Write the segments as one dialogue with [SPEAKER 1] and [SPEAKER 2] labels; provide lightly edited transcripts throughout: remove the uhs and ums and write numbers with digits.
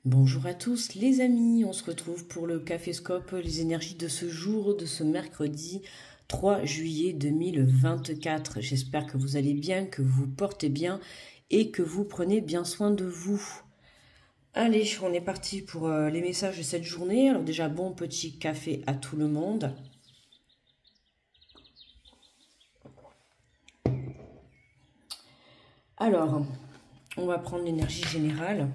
[SPEAKER 1] Bonjour à tous les amis, on se retrouve pour le Caféscope, les énergies de ce jour, de ce mercredi 3 juillet 2024. J'espère que vous allez bien, que vous vous portez bien et que vous prenez bien soin de vous. Allez, on est parti pour les messages de cette journée. Alors déjà, bon petit café à tout le monde. Alors, on va prendre l'énergie générale.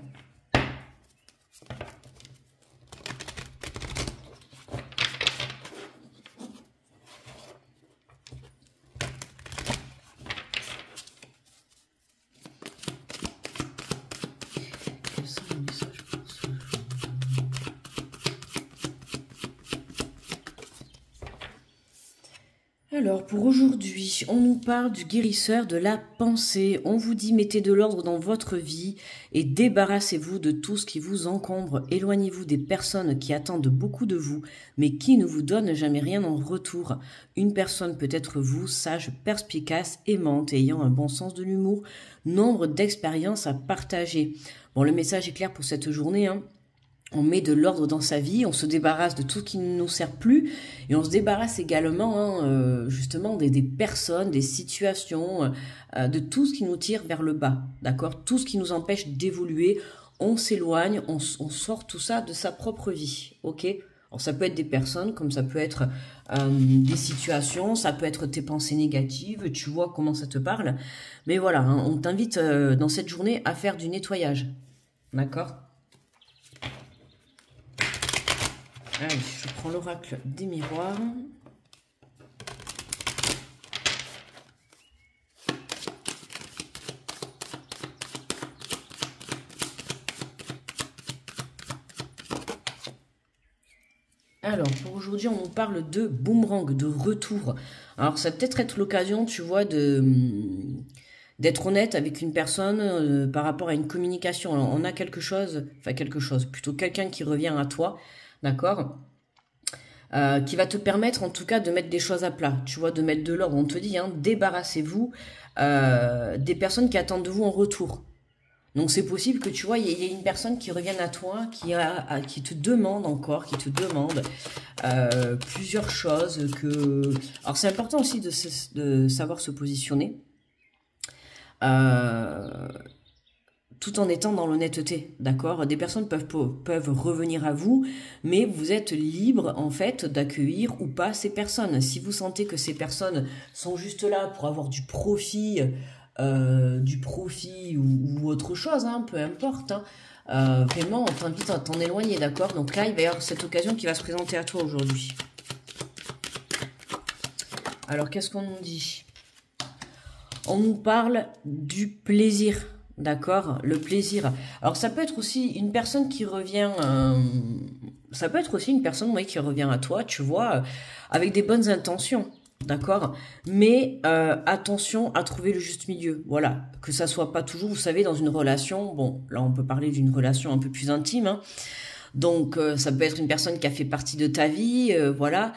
[SPEAKER 1] Alors, pour aujourd'hui, on nous parle du guérisseur de la pensée. On vous dit, mettez de l'ordre dans votre vie et débarrassez-vous de tout ce qui vous encombre. Éloignez-vous des personnes qui attendent beaucoup de vous, mais qui ne vous donnent jamais rien en retour. Une personne peut être vous, sage, perspicace, aimante, ayant un bon sens de l'humour, nombre d'expériences à partager. Bon, le message est clair pour cette journée, hein. On met de l'ordre dans sa vie, on se débarrasse de tout ce qui ne nous sert plus et on se débarrasse également justement des personnes, des situations, de tout ce qui nous tire vers le bas, d'accord? Tout ce qui nous empêche d'évoluer, on s'éloigne, on sort tout ça de sa propre vie, ok? Alors ça peut être des personnes, comme ça peut être des situations, ça peut être tes pensées négatives, tu vois comment ça te parle. Mais voilà, hein, on t'invite dans cette journée à faire du nettoyage, d'accord? Allez, je prends l'oracle des miroirs. Alors, pour aujourd'hui, on nous parle de boomerang, de retour. Alors, ça va peut-être être l'occasion, tu vois, d'être honnête avec une personne par rapport à une communication. Alors, on a quelque chose, plutôt quelqu'un qui revient à toi, d'accord, qui va te permettre en tout cas de mettre des choses à plat, tu vois, de mettre de l'ordre. On te dit, hein, débarrassez-vous des personnes qui attendent de vous en retour. Donc c'est possible que tu vois, il y ait une personne qui revienne à toi, qui te demande encore, qui te demande plusieurs choses. Alors c'est important aussi de savoir se positionner. Tout en étant dans l'honnêteté, d'accord? Des personnes peuvent revenir à vous, mais vous êtes libre, en fait, d'accueillir ou pas ces personnes. Si vous sentez que ces personnes sont juste là pour avoir du profit ou autre chose, hein, peu importe, hein, vraiment, on t'invite à t'en éloigner, d'accord? Donc là, il va y avoir cette occasion qui va se présenter à toi aujourd'hui. Alors, qu'est-ce qu'on nous dit? On nous parle du plaisir. D'accord, le plaisir. Alors ça peut être aussi une personne qui revient, ça peut être aussi une personne ouais, qui revient à toi, tu vois, avec des bonnes intentions, d'accord. Mais attention à trouver le juste milieu. Voilà, que ça soit pas toujours, vous savez, dans une relation. Bon, là on peut parler d'une relation un peu plus intime. Hein. Donc ça peut être une personne qui a fait partie de ta vie, voilà.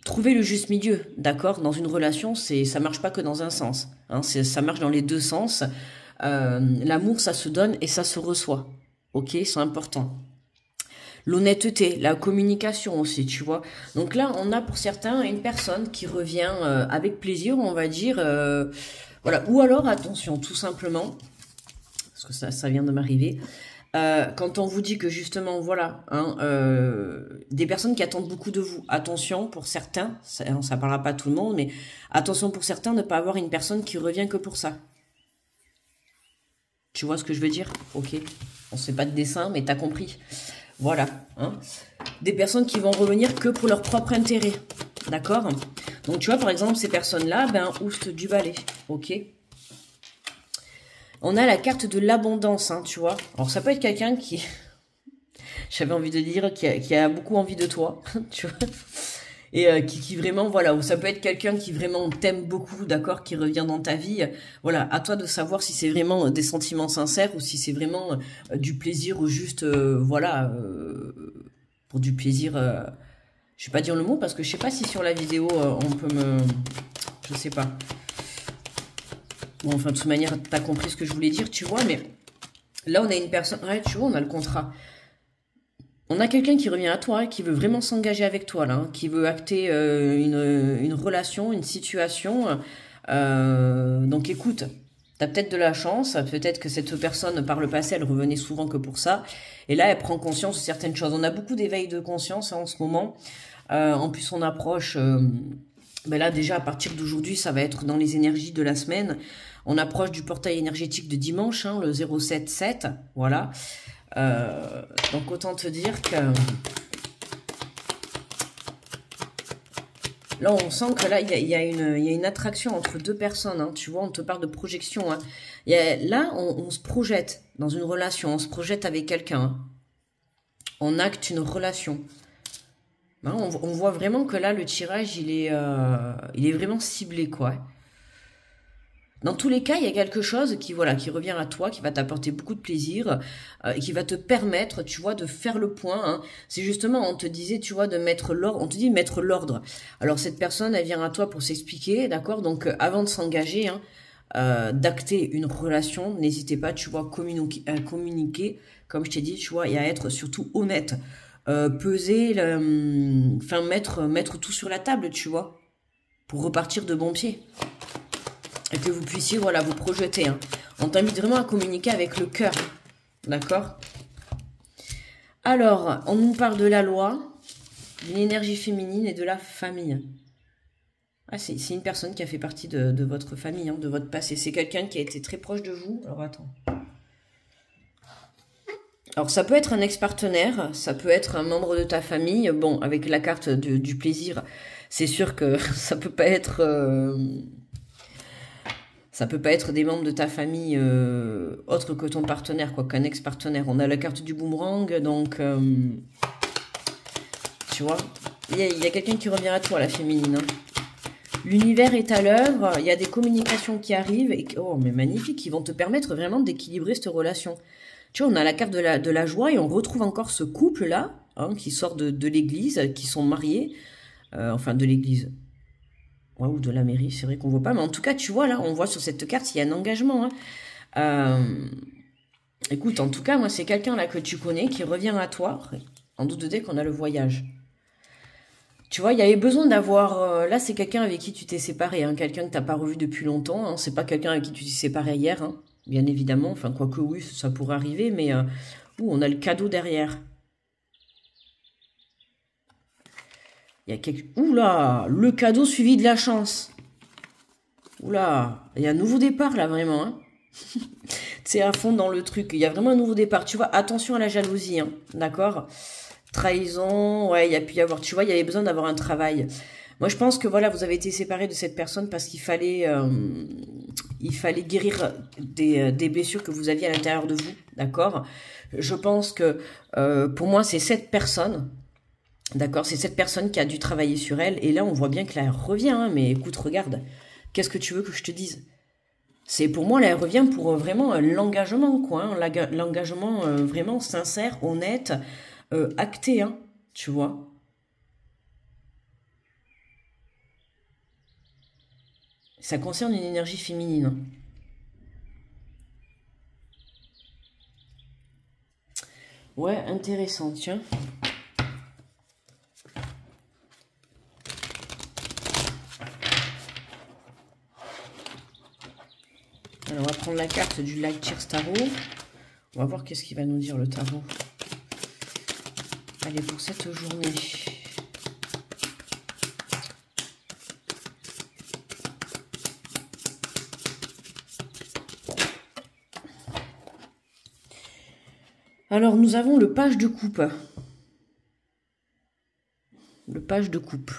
[SPEAKER 1] Trouver le juste milieu, d'accord? Dans une relation, ça marche pas que dans un sens. Hein, ça marche dans les deux sens. L'amour, ça se donne et ça se reçoit. Ok, c'est important. L'honnêteté, la communication aussi, tu vois. Donc là, on a pour certains une personne qui revient avec plaisir, on va dire. Voilà. Ou alors, attention, tout simplement, parce que ça vient de m'arriver. Quand on vous dit que justement, voilà, hein, des personnes qui attendent beaucoup de vous, attention pour certains, ça parlera pas à tout le monde, mais attention pour certains, ne pas avoir une personne qui revient que pour ça. Tu vois ce que je veux dire? Ok, on se fait pas de dessin, mais t'as compris. Voilà, hein. Des personnes qui vont revenir que pour leur propre intérêt, d'accord? Donc tu vois, par exemple, ces personnes-là, ben, oust du balai, ok? On a la carte de l'abondance, hein, tu vois. Alors, ça peut être quelqu'un qui, j'avais envie de dire, qui a beaucoup envie de toi, tu vois. Et qui vraiment, voilà, ou ça peut être quelqu'un qui vraiment t'aime beaucoup, d'accord, qui revient dans ta vie. Voilà, à toi de savoir si c'est vraiment des sentiments sincères ou si c'est vraiment du plaisir ou juste, voilà, pour du plaisir. Je vais pas dire le mot parce que je sais pas si sur la vidéo on peut me, je sais pas. Bon, enfin, de toute manière, t'as compris ce que je voulais dire, tu vois, mais Là, on a une personne... Ouais, tu vois, on a le contrat. On a quelqu'un qui revient à toi, qui veut vraiment s'engager avec toi, là, hein, qui veut acter une relation, une situation. Donc écoute, t'as peut-être de la chance, peut-être que cette personne, par le passé, elle revenait souvent que pour ça. Et là, elle prend conscience de certaines choses. On a beaucoup d'éveil de conscience hein, en ce moment. En plus, on approche... ben là, déjà, à partir d'aujourd'hui, ça va être dans les énergies de la semaine. On approche du portail énergétique de dimanche, hein, le 077, voilà. Donc autant te dire que là on sent que là il y a une attraction entre deux personnes, hein, tu vois, on te parle de projection. Hein. Là on se projette dans une relation, on se projette avec quelqu'un, hein. On acte une relation. Hein, on voit vraiment que là le tirage il est vraiment ciblé quoi. Dans tous les cas, il y a quelque chose qui voilà, qui revient à toi, qui va t'apporter beaucoup de plaisir et qui va te permettre, tu vois, de faire le point. Hein. C'est justement, on te disait, tu vois, de mettre l'ordre. On te dit mettre l'ordre. Alors cette personne, elle vient à toi pour s'expliquer, d'accord. Donc avant de s'engager, hein, d'acter une relation, n'hésitez pas, tu vois, communiquer, comme je t'ai dit, tu vois, et à être surtout honnête, peser, enfin mettre tout sur la table, tu vois, pour repartir de bon pied. Et que vous puissiez, voilà, vous projeter. Hein. On t'invite vraiment à communiquer avec le cœur. D'accord? Alors, on nous parle de la loi, d'une énergie féminine et de la famille. Ah, c'est une personne qui a fait partie de votre famille, hein, de votre passé. C'est quelqu'un qui a été très proche de vous. Alors, attends. Alors, ça peut être un ex-partenaire, ça peut être un membre de ta famille. Bon, avec la carte du plaisir, c'est sûr que ça peut pas être... Ça peut pas être des membres de ta famille autres que ton partenaire, quoi, qu'un ex-partenaire. On a la carte du boomerang, donc... tu vois, il y a quelqu'un qui revient à toi, la féminine. Hein. L'univers est à l'œuvre, il y a des communications qui arrivent, et oh, mais magnifique, qui vont te permettre vraiment d'équilibrer cette relation. Tu vois, on a la carte de la joie, et on retrouve encore ce couple-là, hein, qui sort de l'église, qui sont mariés, enfin de l'église... Ouais, ou de la mairie, c'est vrai qu'on voit pas. Mais en tout cas, tu vois, là, on voit sur cette carte, il y a un engagement. Hein. Écoute, en tout cas, moi, c'est quelqu'un là que tu connais qui revient à toi. En doute de dès qu'on a le voyage. Tu vois, il y avait besoin d'avoir... là, c'est quelqu'un avec qui tu t'es séparé. Hein, quelqu'un que tu n'as pas revu depuis longtemps. Hein, c'est pas quelqu'un avec qui tu t'es séparé hier, hein, bien évidemment. Enfin, quoique oui, ça pourrait arriver. Mais on a le cadeau derrière. Il y a quelque... Oula, le cadeau suivi de la chance. Oula, il y a un nouveau départ là vraiment. Hein. C'est à fond dans le truc. Il y a vraiment un nouveau départ. Tu vois, attention à la jalousie, hein, d'accord? Trahison, ouais, il y a pu y avoir. Tu vois, il y avait besoin d'avoir un travail. Moi, je pense que voilà, vous avez été séparés de cette personne parce qu'il fallait guérir des blessures que vous aviez à l'intérieur de vous, d'accord? Je pense que pour moi, c'est cette personne. D'accord, c'est cette personne qui a dû travailler sur elle. Et là, on voit bien que là, elle revient. Hein, mais écoute, regarde. Qu'est-ce que tu veux que je te dise? C'est pour moi, là, elle revient pour vraiment l'engagement, quoi. Hein, l'engagement vraiment sincère, honnête, acté, hein, tu vois. Ça concerne une énergie féminine. Hein. Ouais, intéressant, tiens. Alors, on va prendre la carte du Light Tears Tarot. On va voir qu'est-ce qu'il va nous dire le tarot. Allez, pour cette journée. Alors, nous avons le page de coupe. Le page de coupe.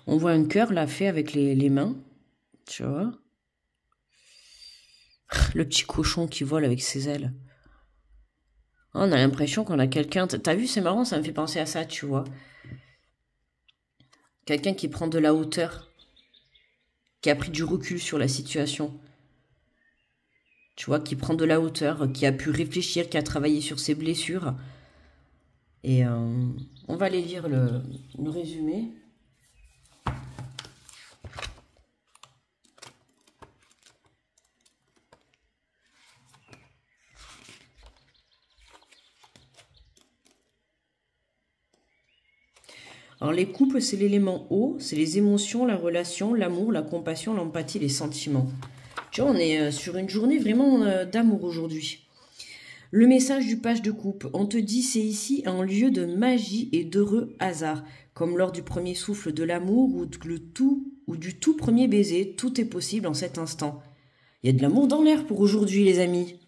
[SPEAKER 1] On voit un cœur, là, fait avec les mains. Tu vois? Le petit cochon qui vole avec ses ailes. On a l'impression qu'on a quelqu'un... T'as vu, c'est marrant, ça me fait penser à ça, tu vois. Quelqu'un qui prend de la hauteur. Qui a pris du recul sur la situation. Tu vois, qui prend de la hauteur, qui a pu réfléchir, qui a travaillé sur ses blessures. Et on va aller lire le résumé. Alors les couples, c'est l'élément eau, c'est les émotions, la relation, l'amour, la compassion, l'empathie, les sentiments. Tu vois, on est sur une journée vraiment d'amour aujourd'hui. Le message du page de coupe, on te dit c'est ici un lieu de magie et d'heureux hasard, comme lors du premier souffle de l'amour ou du tout premier baiser, tout est possible en cet instant. Il y a de l'amour dans l'air pour aujourd'hui les amis.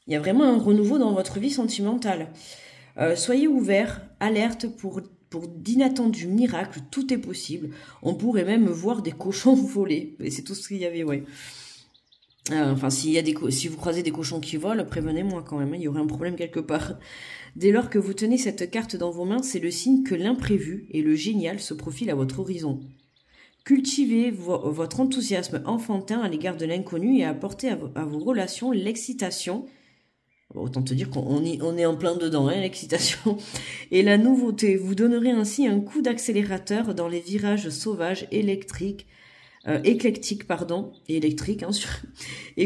[SPEAKER 1] Il y a vraiment un renouveau dans votre vie sentimentale. Soyez ouverts, alerte pour d'inattendus miracles, tout est possible. On pourrait même voir des cochons voler. Et c'est tout ce qu'il y avait, ouais. Enfin, si vous croisez des cochons qui volent, prévenez-moi quand même, hein, il y aurait un problème quelque part. Dès lors que vous tenez cette carte dans vos mains, c'est le signe que l'imprévu et le génial se profilent à votre horizon. Cultivez votre enthousiasme enfantin à l'égard de l'inconnu et apportez à vos relations l'excitation. Autant te dire qu'on est en plein dedans, hein, l'excitation. Et la nouveauté, vous donnerez ainsi un coup d'accélérateur dans les virages sauvages électriques, et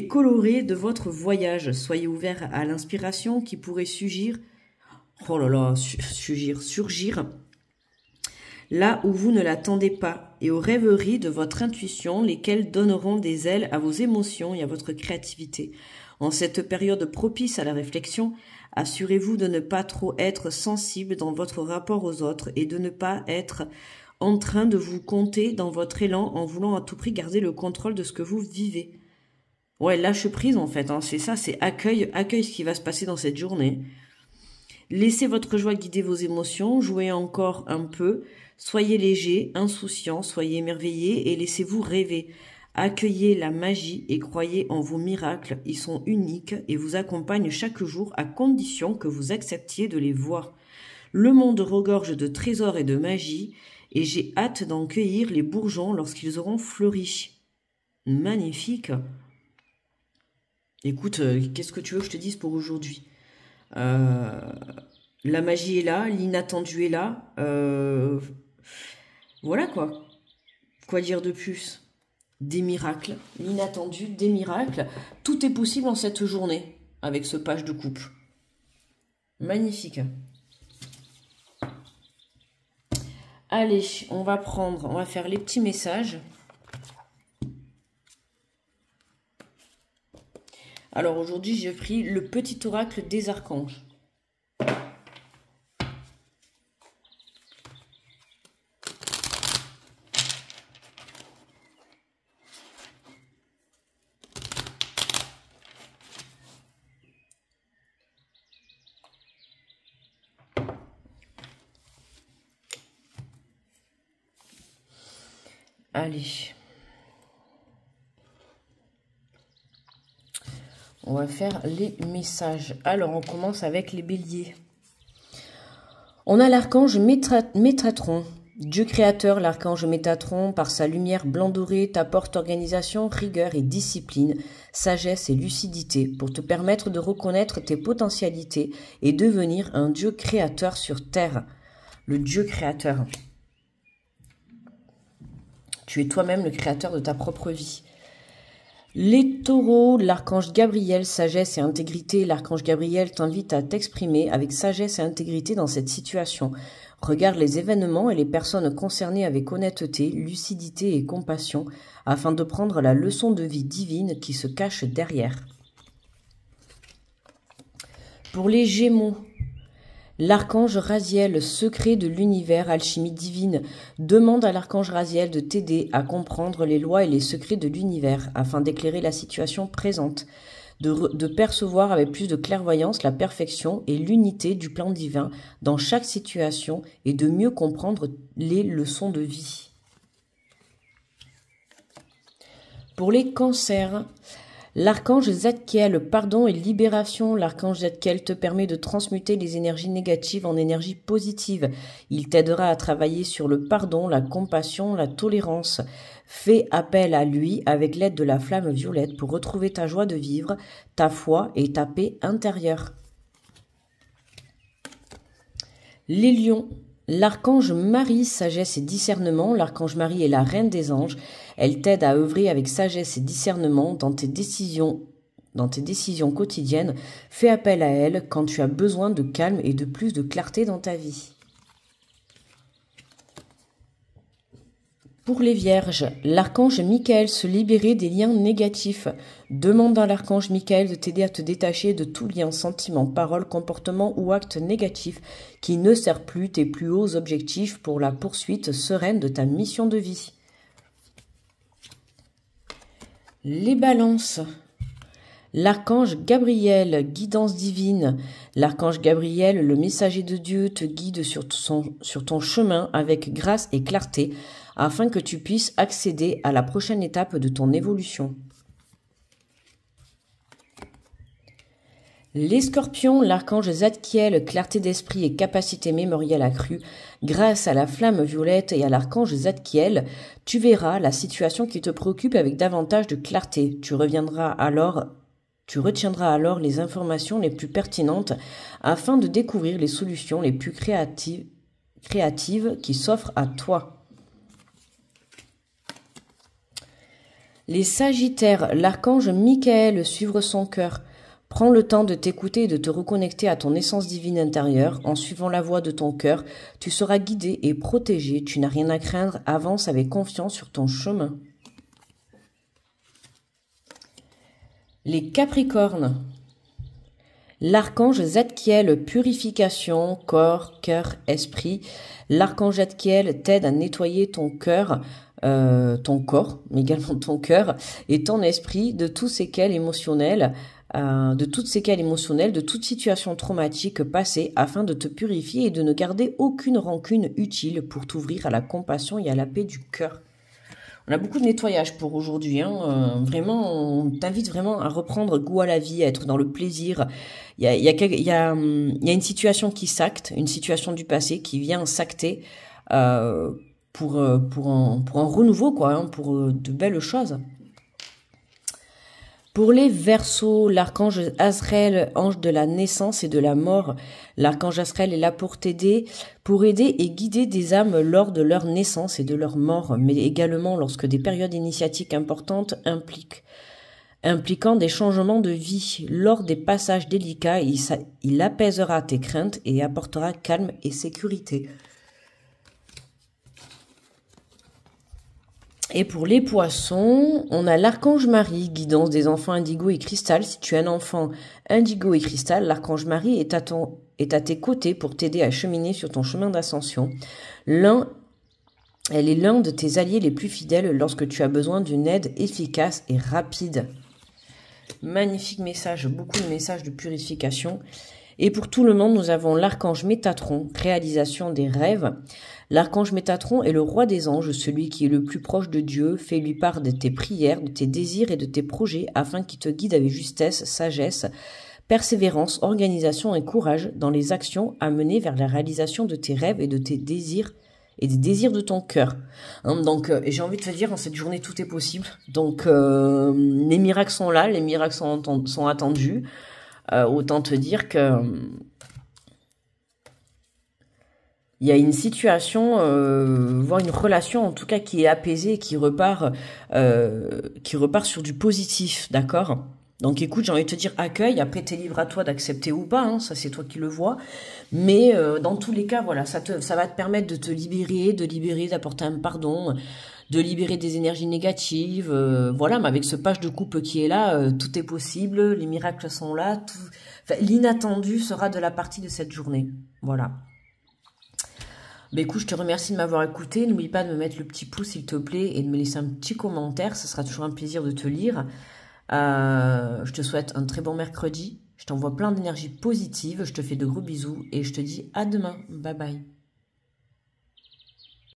[SPEAKER 1] colorés de votre voyage. Soyez ouverts à l'inspiration qui pourrait surgir là où vous ne l'attendez pas, et aux rêveries de votre intuition, lesquelles donneront des ailes à vos émotions et à votre créativité. En cette période propice à la réflexion, assurez-vous de ne pas trop être sensible dans votre rapport aux autres et de ne pas être en train de vous compter dans votre élan en voulant à tout prix garder le contrôle de ce que vous vivez. Ouais, lâche prise en fait, hein, c'est ça, c'est accueille ce qui va se passer dans cette journée. Laissez votre joie guider vos émotions, jouez encore un peu, soyez léger, insouciant, soyez émerveillé et laissez-vous rêver. Accueillez la magie et croyez en vos miracles, ils sont uniques et vous accompagnent chaque jour à condition que vous acceptiez de les voir. Le monde regorge de trésors et de magie et j'ai hâte d'en cueillir les bourgeons lorsqu'ils auront fleuri. Magnifique. Écoute, qu'est-ce que tu veux que je te dise pour aujourd'hui ? La magie est là, l'inattendu est là. Voilà quoi. Quoi dire de plus ? Des miracles, l'inattendu, des miracles. Tout est possible en cette journée avec ce page de coupe. Magnifique. Allez, on va faire les petits messages. Alors aujourd'hui, j'ai pris le petit oracle des archanges. Allez. On va faire les messages. Alors, on commence avec les béliers. On a l'archange Métatron. Dieu créateur, l'archange Métatron, par sa lumière blanc-doré, t'apporte organisation, rigueur et discipline, sagesse et lucidité pour te permettre de reconnaître tes potentialités et devenir un Dieu créateur sur terre. Le Dieu créateur. Tu es toi-même le créateur de ta propre vie. Les taureaux, l'archange Gabriel, sagesse et intégrité. L'archange Gabriel t'invite à t'exprimer avec sagesse et intégrité dans cette situation. Regarde les événements et les personnes concernées avec honnêteté, lucidité et compassion afin de prendre la leçon de vie divine qui se cache derrière. Pour les Gémeaux, l'archange Raziel, secret de l'univers, alchimie divine, demande à l'archange Raziel de t'aider à comprendre les lois et les secrets de l'univers afin d'éclairer la situation présente, de percevoir avec plus de clairvoyance la perfection et l'unité du plan divin dans chaque situation et de mieux comprendre les leçons de vie. Pour les cancers, l'archange Zadkiel, pardon et libération. L'archange Zadkiel te permet de transmuter les énergies négatives en énergies positives. Il t'aidera à travailler sur le pardon, la compassion, la tolérance. Fais appel à lui avec l'aide de la flamme violette pour retrouver ta joie de vivre, ta foi et ta paix intérieure. Les lions. L'archange Marie, sagesse et discernement. L'archange Marie est la reine des anges. Elle t'aide à œuvrer avec sagesse et discernement dans tes décisions quotidiennes. Fais appel à elle quand tu as besoin de calme et de plus de clarté dans ta vie. Pour les vierges, l'archange Michael se libérer des liens négatifs. Demande à l'archange Michael de t'aider à te détacher de tout lien, sentiment, parole, comportement ou acte négatif qui ne sert plus tes plus hauts objectifs pour la poursuite sereine de ta mission de vie. Les balances. L'archange Gabriel, guidance divine. L'archange Gabriel, le messager de Dieu, te guide sur ton chemin avec grâce et clarté afin que tu puisses accéder à la prochaine étape de ton évolution. Les scorpions, l'archange Zadkiel, clarté d'esprit et capacité mémorielle accrue. Grâce à la flamme violette et à l'archange Zadkiel, tu verras la situation qui te préoccupe avec davantage de clarté. Tu retiendras alors les informations les plus pertinentes afin de découvrir les solutions les plus créatives qui s'offrent à toi. Les sagittaires, l'archange Michael, suivre son cœur. Prends le temps de t'écouter et de te reconnecter à ton essence divine intérieure. En suivant la voie de ton cœur, tu seras guidé et protégé. Tu n'as rien à craindre. Avance avec confiance sur ton chemin. Les capricornes. L'archange Zadkiel, purification, corps, cœur, esprit. L'archange Zadkiel t'aide à nettoyer ton cœur, ton corps, mais également ton cœur et ton esprit de tous séquelles émotionnelles, de toute situation traumatique passée afin de te purifier et de ne garder aucune rancune utile pour t'ouvrir à la compassion et à la paix du cœur. On a beaucoup de nettoyage pour aujourd'hui, hein. Vraiment, on t'invite vraiment à reprendre goût à la vie, à être dans le plaisir. Il y a une situation qui s'acte, une situation du passé qui vient s'acter pour un renouveau, quoi, hein, pour de belles choses. Pour les Verseaux, l'archange Azraël, ange de la naissance et de la mort. L'archange Azraël est là pour t'aider, pour aider et guider des âmes lors de leur naissance et de leur mort, mais également lorsque des périodes initiatiques importantes impliquant des changements de vie. Lors des passages délicats, il apaisera tes craintes et apportera calme et sécurité. Et pour les poissons, on a l'archange Marie, guidance des enfants indigo et cristal. Si tu es un enfant indigo et cristal, l'archange Marie est à tes côtés pour t'aider à cheminer sur ton chemin d'ascension. Elle est l'un de tes alliés les plus fidèles lorsque tu as besoin d'une aide efficace et rapide. Magnifique message, beaucoup de messages de purification. Et pour tout le monde, nous avons l'archange Métatron, réalisation des rêves. L'archange Métatron est le roi des anges, celui qui est le plus proche de Dieu. Fais-lui part de tes prières, de tes désirs et de tes projets afin qu'il te guide avec justesse, sagesse, persévérance, organisation et courage dans les actions à mener vers la réalisation de tes rêves et de tes désirs et des désirs de ton cœur. Donc, j'ai envie de te dire, en cette journée, tout est possible. Donc, les miracles sont là, les miracles sont attendus. Autant te dire que il y a une situation, voire une relation en tout cas qui est apaisée, qui repart sur du positif, d'accord? Donc écoute, j'ai envie de te dire accueille, après t'es libre à toi d'accepter ou pas, hein, ça c'est toi qui le vois. Mais dans tous les cas, voilà, ça va te permettre de te libérer, d'apporter un pardon, de libérer des énergies négatives. Voilà, mais avec ce page de coupe qui est là, tout est possible, les miracles sont là, l'inattendu sera de la partie de cette journée. Voilà. Bah écoute, je te remercie de m'avoir écouté. N'oublie pas de me mettre le petit pouce s'il te plaît et de me laisser un petit commentaire. Ce sera toujours un plaisir de te lire. Je te souhaite un très bon mercredi. Je t'envoie plein d'énergie positive. Je te fais de gros bisous et je te dis à demain. Bye bye.